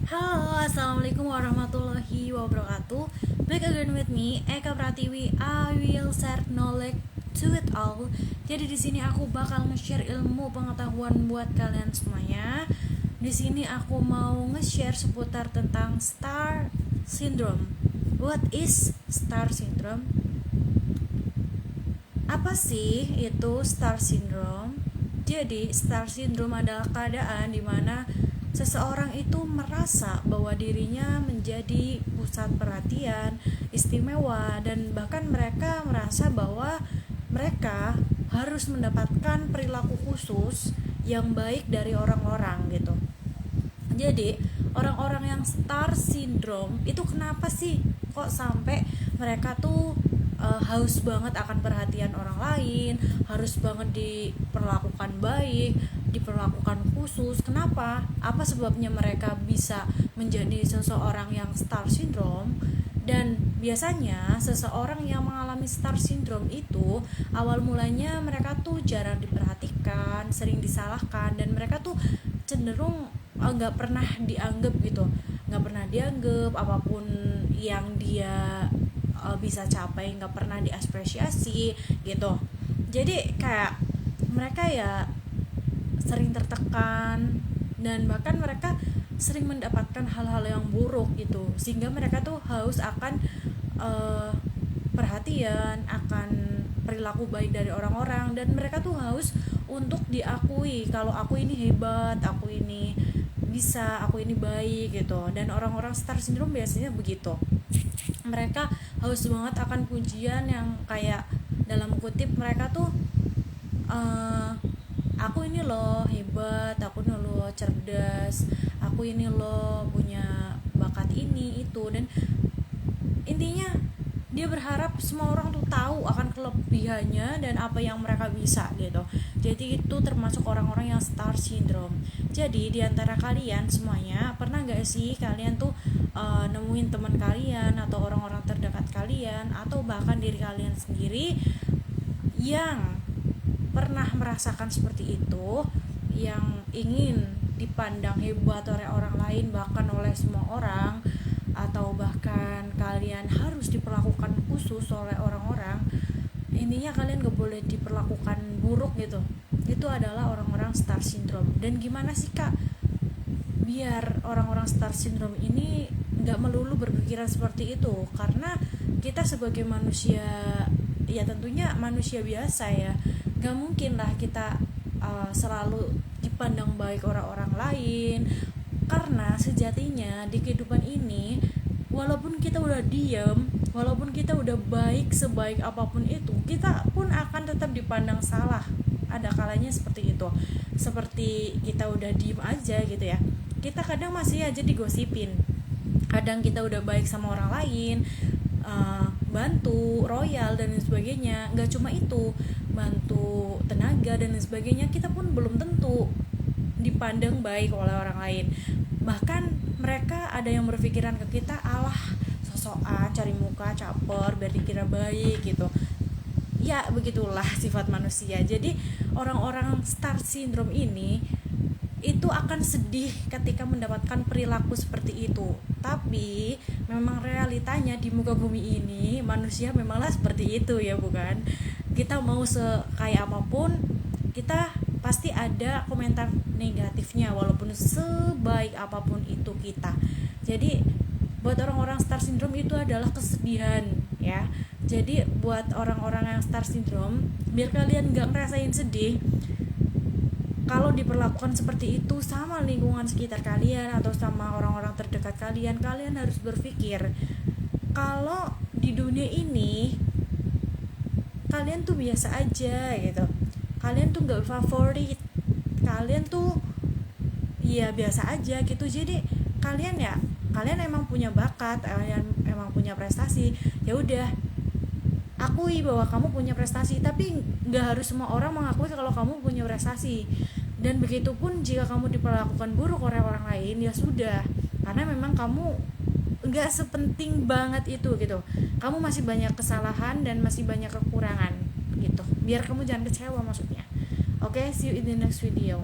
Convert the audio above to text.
Halo, assalamualaikum warahmatullahi wabarakatuh. Back again with me, Eka Pratiwi. I will share knowledge to it all. Jadi di sini aku bakal nge-share ilmu pengetahuan buat kalian semuanya. Di sini aku mau nge-share seputar tentang star syndrome. What is star syndrome? Apa sih itu star syndrome? Jadi, star syndrome adalah keadaan di mana seseorang itu merasa bahwa dirinya menjadi pusat perhatian, istimewa, dan bahkan mereka merasa bahwa mereka harus mendapatkan perilaku khusus yang baik dari orang-orang gitu. Jadi, orang-orang yang star syndrome itu kenapa sih kok sampai mereka tuh haus banget akan perhatian orang lain, harus banget diperlakukan baik, diperlakukan khusus. Kenapa? Apa sebabnya mereka bisa menjadi seseorang yang star syndrome? Dan biasanya seseorang yang mengalami star syndrome itu awal mulanya mereka tuh jarang diperhatikan, sering disalahkan, dan mereka tuh cenderung nggak pernah dianggap gitu, nggak pernah dianggap apapun yang dia bisa capai nggak pernah diapresiasi gitu. Jadi kayak mereka ya sering tertekan, dan bahkan mereka sering mendapatkan hal-hal yang buruk gitu, sehingga mereka tuh haus akan uh, perhatian, akan perilaku baik dari orang-orang, dan mereka tuh haus untuk diakui kalau aku ini hebat, aku ini bisa, aku ini baik gitu. Dan orang-orang star syndrome biasanya begitu, mereka haus banget akan pujian yang kayak dalam kutip mereka tuh uh, aku ini loh hebat, aku ini loh cerdas, aku ini loh punya bakat ini itu. Dan intinya dia berharap semua orang tuh tahu akan kelebihannya dan apa yang mereka bisa gitu. Jadi itu termasuk orang-orang yang star syndrome. Jadi di antara kalian semuanya pernah gak sih kalian tuh nemuin teman kalian atau orang-orang terdekat kalian atau bahkan diri kalian sendiri yang pernah merasakan seperti itu, yang ingin dipandang hebat oleh orang lain, bahkan oleh semua orang, atau bahkan kalian harus diperlakukan khusus oleh orang-orang. Intinya kalian gak boleh diperlakukan buruk gitu. Itu adalah orang-orang star syndrome. Dan gimana sih kak biar orang-orang star syndrome ini gak melulu berpikiran seperti itu? Karena kita sebagai manusia, ya tentunya manusia biasa ya, gak mungkin lah kita selalu dipandang baik orang-orang lain. Karena sejatinya di kehidupan ini, walaupun kita udah diam, walaupun kita udah baik sebaik apapun itu, kita pun akan tetap dipandang salah. Ada kalanya seperti itu. Seperti kita udah diem aja gitu ya, kita kadang masih aja digosipin. Kadang kita udah baik sama orang lain, bantu, royal dan lain sebagainya. Gak cuma itu, bantu tenaga dan lain sebagainya, kita pun belum tentu dipandang baik oleh orang lain. Bahkan mereka ada yang berpikiran ke kita, alah sosokan cari muka caper biar dikira baik gitu. Ya begitulah sifat manusia. Jadi orang-orang star syndrome ini itu akan sedih ketika mendapatkan perilaku seperti itu. Tapi memang realitanya di muka bumi ini manusia memanglah seperti itu ya, bukan? Kita mau sekaya apapun, kita pasti ada komentar negatifnya walaupun sebaik apapun itu kita. Jadi buat orang-orang star syndrome itu adalah kesedihan ya. Jadi buat orang-orang yang star syndrome, biar kalian gak ngerasain sedih kalau diperlakukan seperti itu sama lingkungan sekitar kalian atau sama orang-orang terdekat kalian, kalian harus berpikir kalau di dunia ini kalian tuh biasa aja gitu, kalian tuh gak favorit, kalian tuh ya biasa aja gitu. Jadi kalian emang punya bakat, kalian emang punya prestasi, ya udah akui bahwa kamu punya prestasi, tapi nggak harus semua orang mengakui kalau kamu punya prestasi. Dan begitupun jika kamu diperlakukan buruk oleh orang lain, ya sudah, karena memang kamu nggak sepenting banget itu gitu, kamu masih banyak kesalahan dan masih banyak kekurangan gitu. Biar kamu jangan kecewa maksudnya. Oke, see you in the next video.